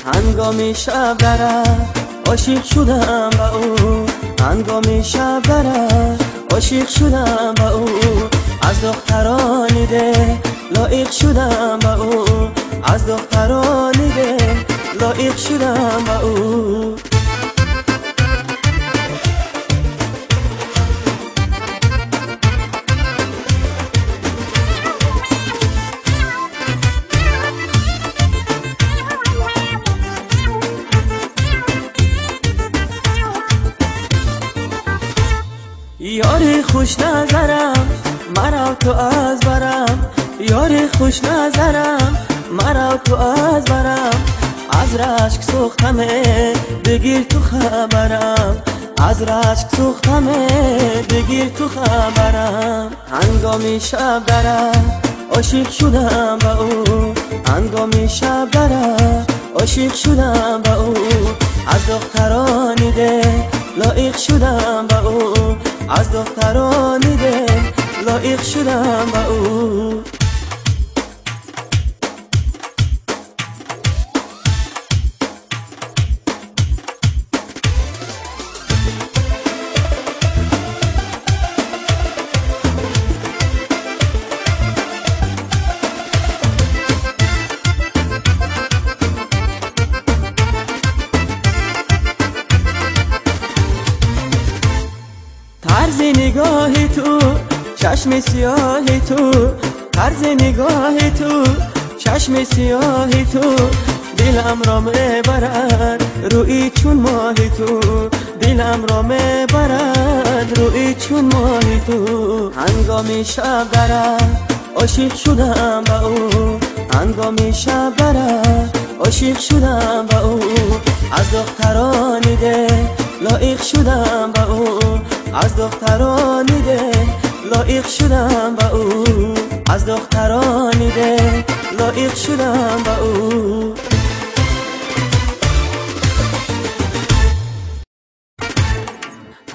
هنگامی شب رفت عاشق شدم به او، هنگامی شب رفت عاشق شدم به او. از دخترانی ده لایق شدم به او، از دخترانی ده لایق شدم به او. یاری خوش نظرم مرا تو از برم، یاری خوش نظرم مرا تو از برم. از رشک سوختمه بگیر تو خبرم، از رشک سوختمه بگیر تو خبرم. هنگامی شب درم عاشق شدم به او، هنگامی شب درم عاشق شدم به او. از دخترانی ده لایق شدم به او، از دخترانی ده لایق شدم به او. طرز نگاه تو چشم سیاه تو، طرز نگاه تو چشم سیاه تو. دلم را میبرد روی چون ماه تو، دلم را میبرد روی چون ماه تو. هنگامی شب درم عاشق شدم به او، هنگامی شب درم عاشق شدم به او. از دخترانی ده لایق شدم به او، از دخترانی ده لایق شدم به او، از دخترانی ده لایق شدم به او.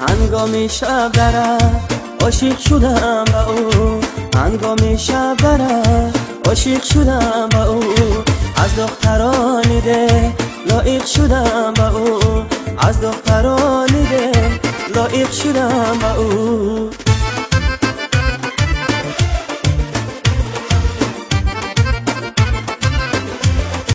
هنگامی شب درم عاشق شدم به او، هنگامی شب درم عاشق شدم به او. از دخترانی ده لایق شدم به او، از دخترانی ده لایق شدم به او.